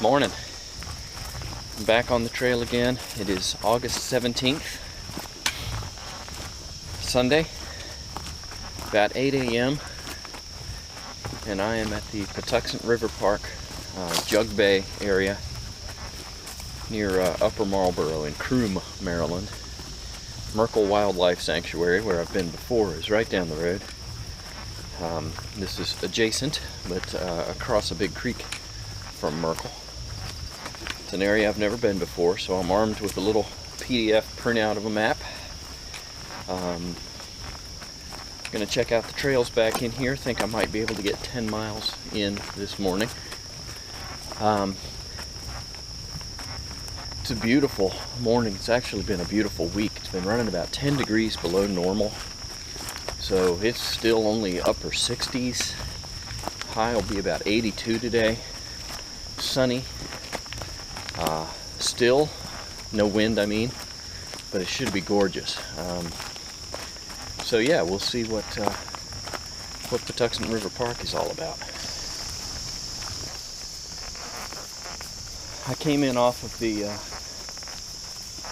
Morning. I'm back on the trail again. It is August 17th, Sunday, about 8 a.m. and I am at the Patuxent River Park, Jug Bay area near Upper Marlboro in Croom, Maryland. Merkel Wildlife Sanctuary, where I've been before, is right down the road. This is adjacent, but across a big creek from Merkel. It's an area I've never been before, so I'm armed with a little PDF printout of a map. Gonna check out the trails back in here. Think I might be able to get 10 miles in this morning. It's a beautiful morning. It's actually been a beautiful week. It's been running about 10 degrees below normal, so it's still only upper 60s. High will be about 82 today. Sunny. Still no wind, but it should be gorgeous. So yeah, we'll see what Patuxent River Park is all about. I came in off of the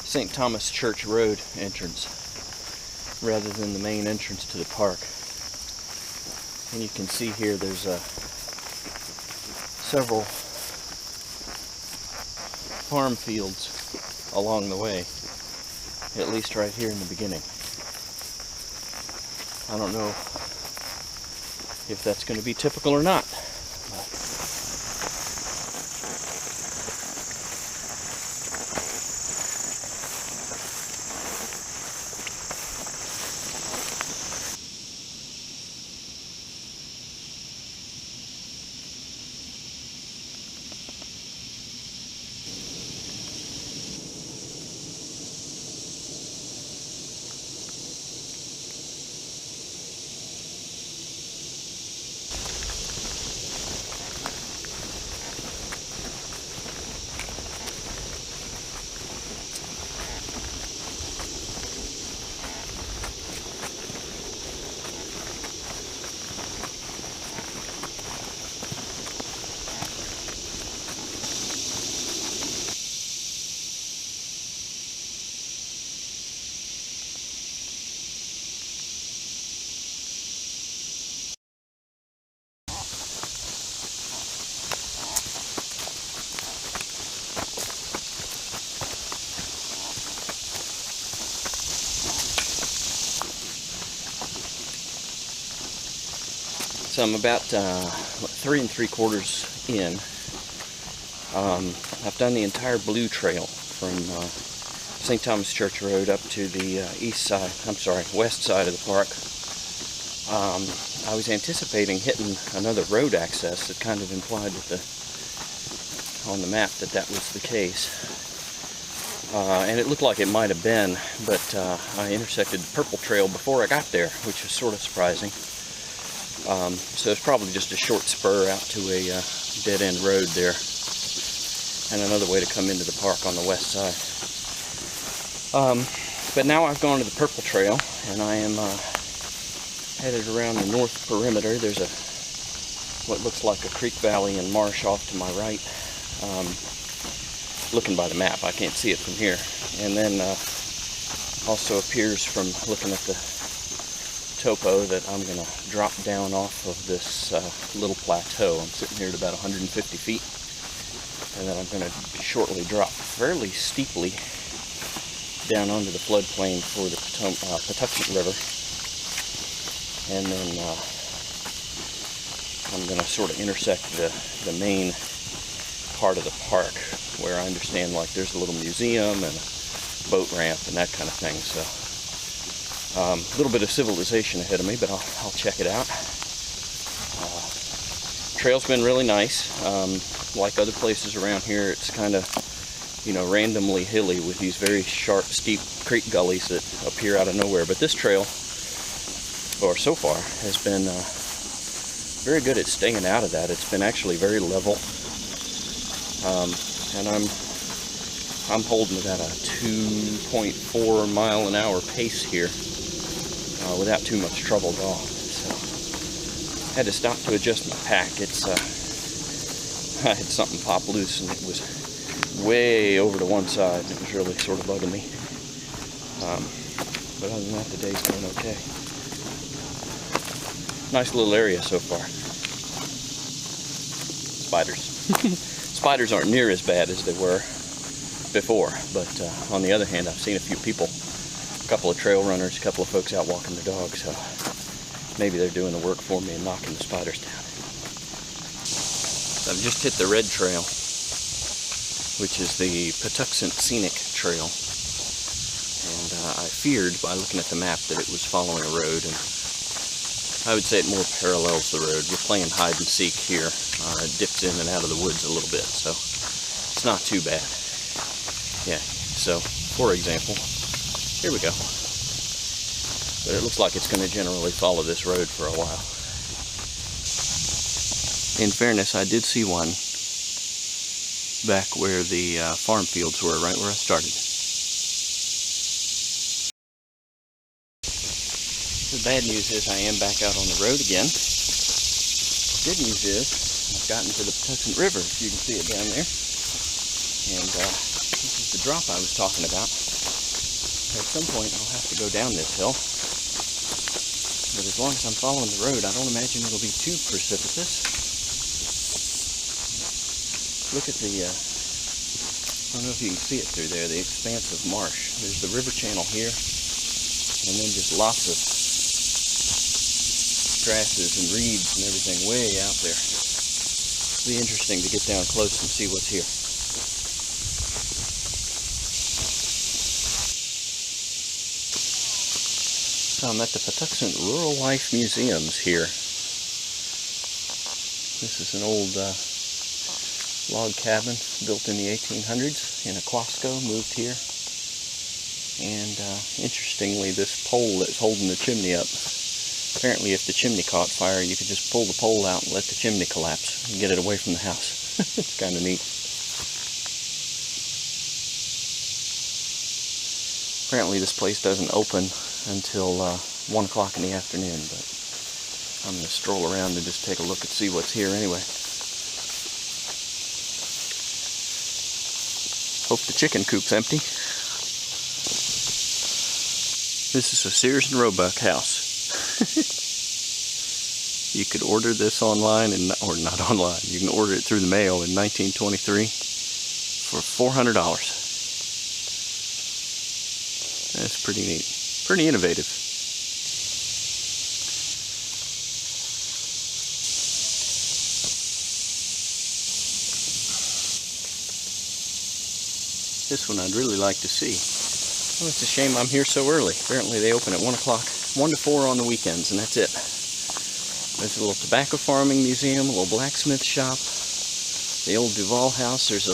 St. Thomas Church Road entrance rather than the main entrance to the park. And you can see here there's several farm fields along the way, at least right here in the beginning. I don't know if that's going to be typical or not. So I'm about 3 3/4 in. I've done the entire blue trail from St. Thomas Church Road up to the west side of the park. I was anticipating hitting another road access. It kind of implied on the map that was the case. And it looked like it might have been, but I intersected the purple trail before I got there, which was sort of surprising. So it's probably just a short spur out to a dead-end road there, and another way to come into the park on the west side. But now I've gone to the purple trail, and I am headed around the north perimeter. There's what looks like a creek valley and marsh off to my right. Looking by the map, I can't see it from here. And then also appears from looking at the topo that I'm going to drop down off of this little plateau. I'm sitting here at about 150 feet, and then I'm going to shortly drop fairly steeply down onto the floodplain for the Patuxent River, and then I'm going to sort of intersect the main part of the park, where I understand there's a little museum and a boat ramp and that kind of thing. So a little bit of civilization ahead of me, but I'll check it out. Trail's been really nice. Like other places around here, it's kind of, randomly hilly with these very sharp, steep creek gullies that appear out of nowhere. But this trail, or so far, has been very good at staying out of that. It's been actually very level, and I'm holding about a 2.4 mile an hour pace here. Without too much trouble at all. So, had to stop to adjust my pack. It's I had something pop loose and it was way over to one side and it was really sort of bugging me. But other than that, the day's going okay. Nice little area so far. Spiders. Spiders aren't near as bad as they were before, but on the other hand, I've seen a few people, a couple of trail runners, a couple of folks out walking their dogs, so maybe they're doing the work for me and knocking the spiders down. So I've just hit the red trail, which is the Patuxent Scenic Trail, and I feared by looking at the map that it was following a road, and I would say it more parallels the road. We're playing hide and seek here. It dips in and out of the woods a little bit, so it's not too bad. Yeah, so for example, here we go. But it looks like it's going to generally follow this road for a while. In fairness, I did see one back where the farm fields were, right where I started. The bad news is I am back out on the road again. Good news is I've gotten to the Patuxent River, if you can see it down there. And this is the drop I was talking about. At some point I'll have to go down this hill. But as long as I'm following the road, I don't imagine it'll be too precipitous. Look at the, I don't know if you can see it through there, the expanse of marsh. There's the river channel here, and then just lots of grasses and reeds and everything way out there. It'll be interesting to get down close and see what's here. So I'm at the Patuxent Rural Life Museums here. This is an old log cabin built in the 1800s in Aquasco, moved here. And interestingly, this pole that's holding the chimney up, apparently if the chimney caught fire, you could just pull the pole out and let the chimney collapse and get it away from the house. It's kind of neat. Apparently this place doesn't open until 1 o'clock in the afternoon, but I'm going to stroll around and just take a look and see what's here anyway. Hope the chicken coop's empty. This is a Sears and Roebuck house. You could order this online, or not online, you can order it through the mail in 1923 for $400. That's pretty neat. Pretty innovative. This one I'd really like to see. Oh, it's a shame I'm here so early. Apparently they open at 1 o'clock, 1 to 4 on the weekends, and that's it. There's a little tobacco farming museum, a little blacksmith shop, the old Duval house. There's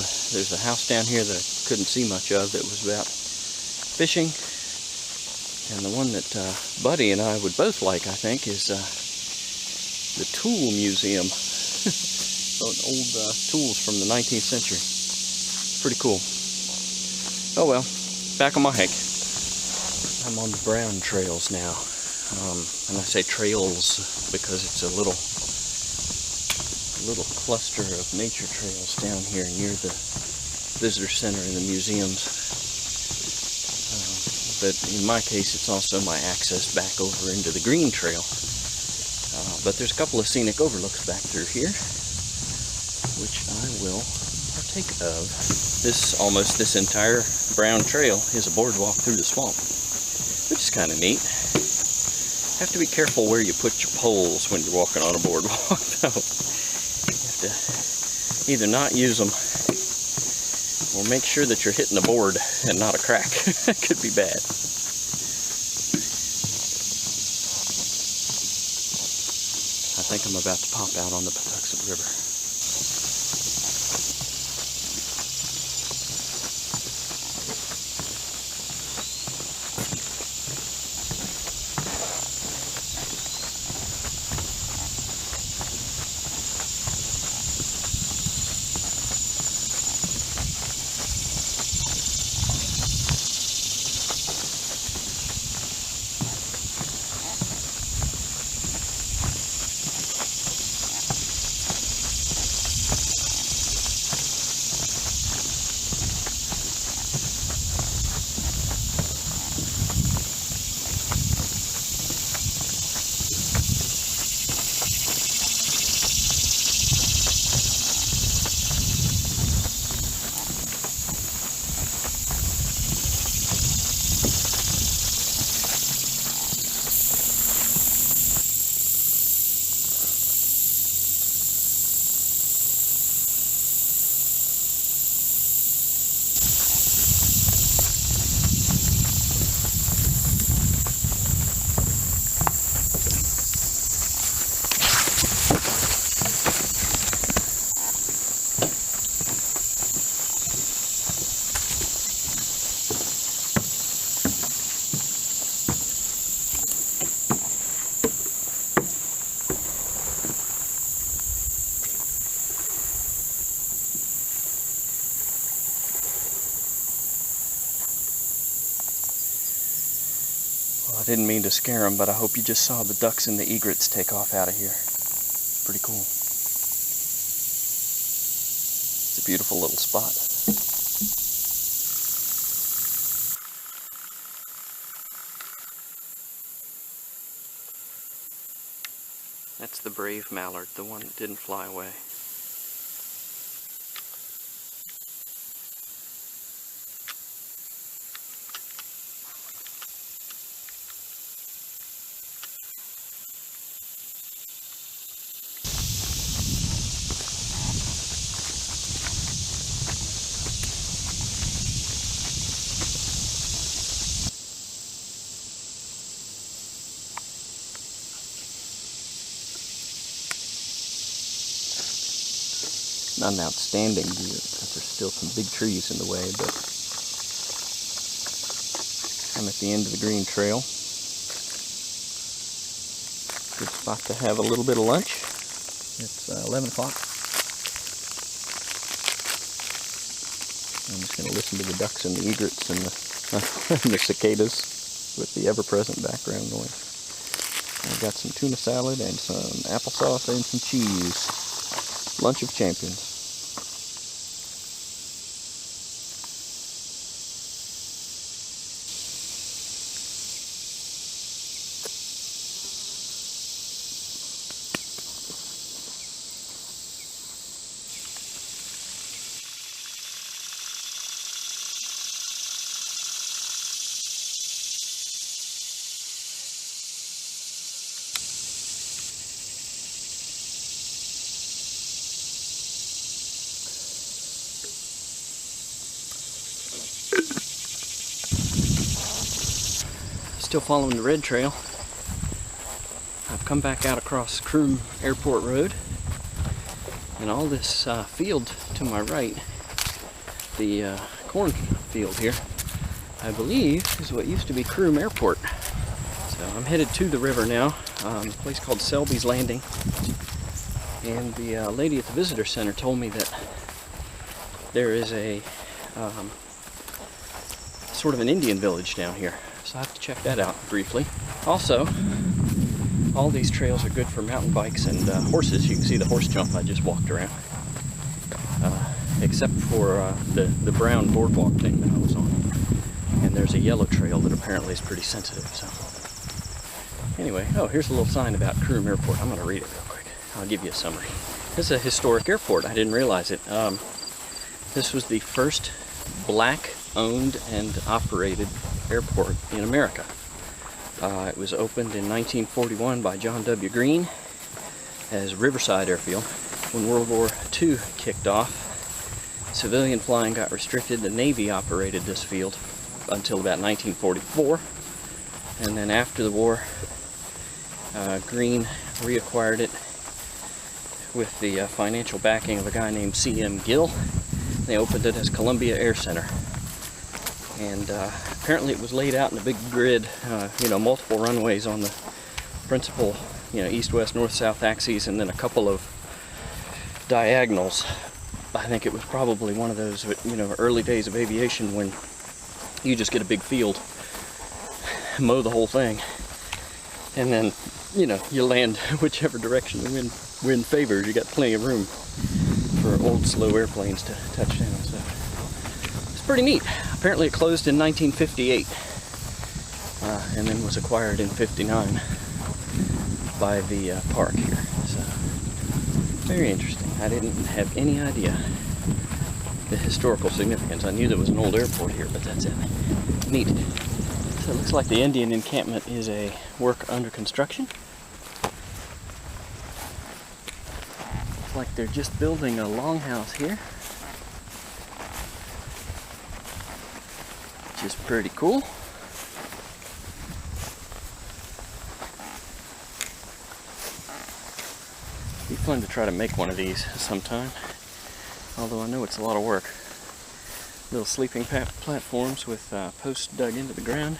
a house down here that I couldn't see much of that was about fishing. And the one that Buddy and I would both like, I think, is the tool museum. Old tools from the 19th century. Pretty cool. Oh well, back on my hike. I'm on the brown trails now. And I say trails because it's a little cluster of nature trails down here near the visitor center and the museums. But in my case, it's also my access back over into the green trail. But there's a couple of scenic overlooks back through here, which I will partake of. Almost this entire brown trail is a boardwalk through the swamp, which is kind of neat. Have to be careful where you put your poles when you're walking on a boardwalk, though. You have to either not use them or make sure that you're hitting the board and not a crack. That could be bad. I think I'm about to pop out on the Patuxent River. Well, I didn't mean to scare them, but I hope you just saw the ducks and the egrets take off out of here. Pretty cool. It's a beautiful little spot. That's the brave mallard, the one that didn't fly away. Not an outstanding view because there's still some big trees in the way, but I'm at the end of the green trail. Good spot to have a little bit of lunch. It's 11 o'clock. I'm just going to listen to the ducks and the egrets and the cicadas with the ever-present background noise. I've got some tuna salad and some applesauce and some cheese. Lunch of champions. Still following the red trail. I've come back out across Croom Airport Road, and all this field to my right, the corn field here, I believe is what used to be Croom Airport. So I'm headed to the river now, a place called Selby's Landing, and the lady at the visitor center told me that there is a sort of an Indian village down here. So I have to check that out briefly. Also, all these trails are good for mountain bikes and horses. You can see the horse jump I just walked around. Except for the brown boardwalk thing that I was on. And there's a yellow trail that apparently is pretty sensitive. So anyway, oh, here's a little sign about Croom Airport. I'm going to read it real quick. I'll give you a summary. This is a historic airport. I didn't realize it. This was the first black owned and operated airport in America. It was opened in 1941 by John W. Green as Riverside Airfield. When World War II kicked off, civilian flying got restricted. The Navy operated this field until about 1944, and then after the war, Green reacquired it with the financial backing of a guy named C.M. Gill. They opened it as Columbia Air Center. And apparently it was laid out in a big grid, multiple runways on the principal, east, west, north, south axes, and then a couple of diagonals. I think it was probably one of those, early days of aviation when you just get a big field, mow the whole thing, and then, you land whichever direction the wind favors. You got plenty of room for old, slow airplanes to touch down. So it's pretty neat. Apparently it closed in 1958 and then was acquired in 59 by the park here. So very interesting. I didn't have any idea the historical significance. I knew there was an old airport here, but that's it. Neat. So it looks like the Indian encampment is a work under construction. Looks like they're just building a longhouse here, which is pretty cool. Be fun to try to make one of these sometime, although I know it's a lot of work. Little sleeping platforms with posts dug into the ground.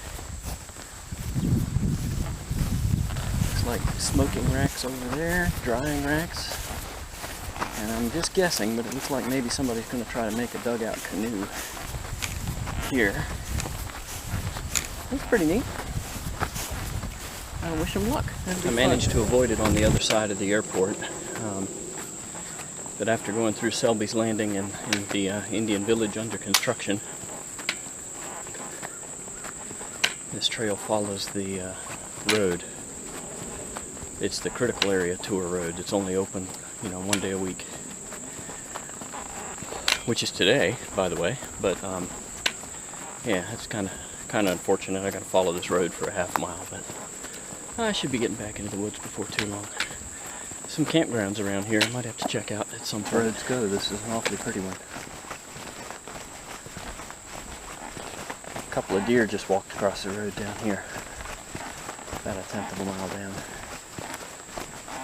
Looks like smoking racks over there, drying racks. And I'm just guessing, but it looks like maybe somebody's going to try to make a dugout canoe here. Looks pretty neat. I wish him luck. I managed to avoid it on the other side of the airport. But after going through Selby's Landing and the Indian Village under construction, this trail follows the road. It's the critical area tour road. It's only open, one day a week, which is today, by the way. But yeah, it's kind of unfortunate. I got to follow this road for a half mile, but I should be getting back into the woods before too long. Some campgrounds around here I might have to check out at some point. Roads go. This is an awfully pretty one. A couple of deer just walked across the road down here, about 1/10 of a mile down.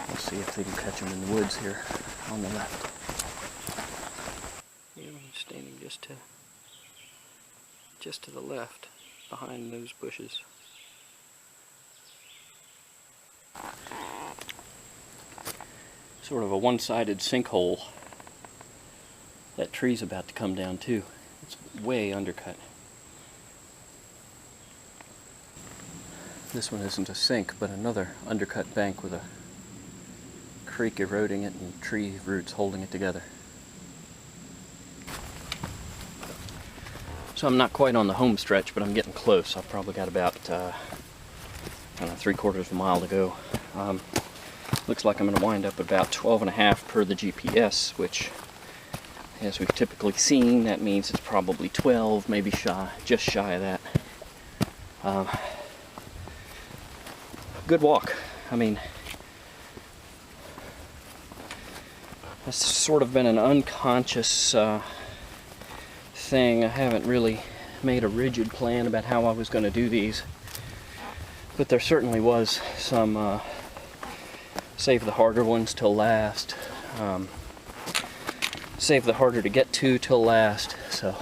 We'll see if they can catch them in the woods here on the left. I'm standing just to the left, behind those bushes. Sort of a one-sided sinkhole. That tree's about to come down too. It's way undercut. This one isn't a sink, but another undercut bank with a creek eroding it and tree roots holding it together. So I'm not quite on the home stretch, but I'm getting close. I've probably got about 3/4 of a mile to go. Looks like I'm going to wind up about 12.5 per the GPS, which, as we've typically seen, that means it's probably 12, maybe just shy of that. Good walk. I mean, it's sort of been an unconscious thing. I haven't really made a rigid plan about how I was going to do these, but there certainly was some save the harder ones till last, save the harder to get to till last. So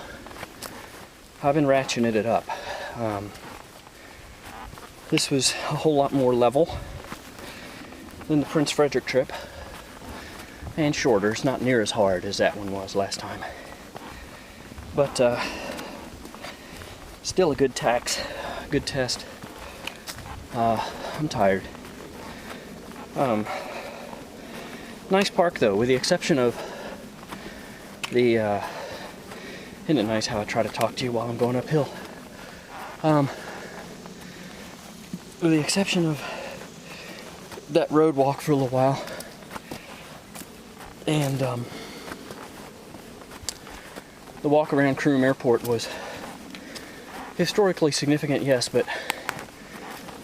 I've been ratcheting it up. This was a whole lot more level than the Prince Frederick trip, and shorter. It's not near as hard as that one was last time, but still a good good test. I'm tired. Nice park though, with the exception of the, isn't it nice how I try to talk to you while I'm going uphill? With the exception of that road walk for a little while, and the walk around Croom Airport was historically significant, yes, but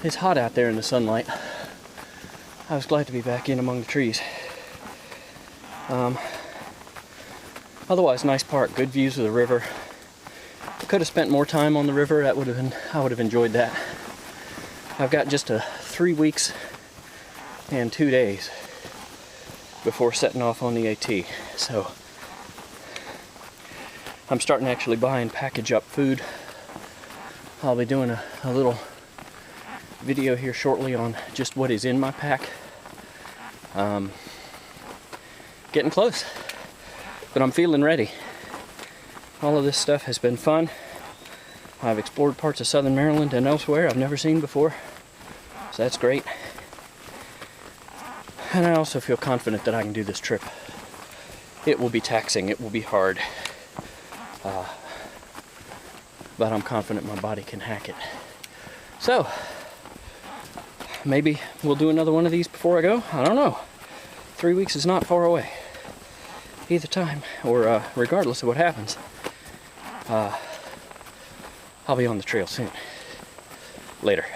it's hot out there in the sunlight. I was glad to be back in among the trees. Otherwise, nice park, good views of the river. I could have spent more time on the river. I would have enjoyed that. I've got just 3 weeks and 2 days before setting off on the AT. So I'm starting to actually buy and package up food. I'll be doing a little video here shortly on just what is in my pack. Getting close, but I'm feeling ready. All of this stuff has been fun. I've explored parts of southern Maryland and elsewhere I've never seen before, so that's great. And I also feel confident that I can do this trip. It will be taxing, it will be hard, but I'm confident my body can hack it. So maybe we'll do another one of these before I go. I don't know. 3 weeks is not far away. Either time, or regardless of what happens, I'll be on the trail soon. Later.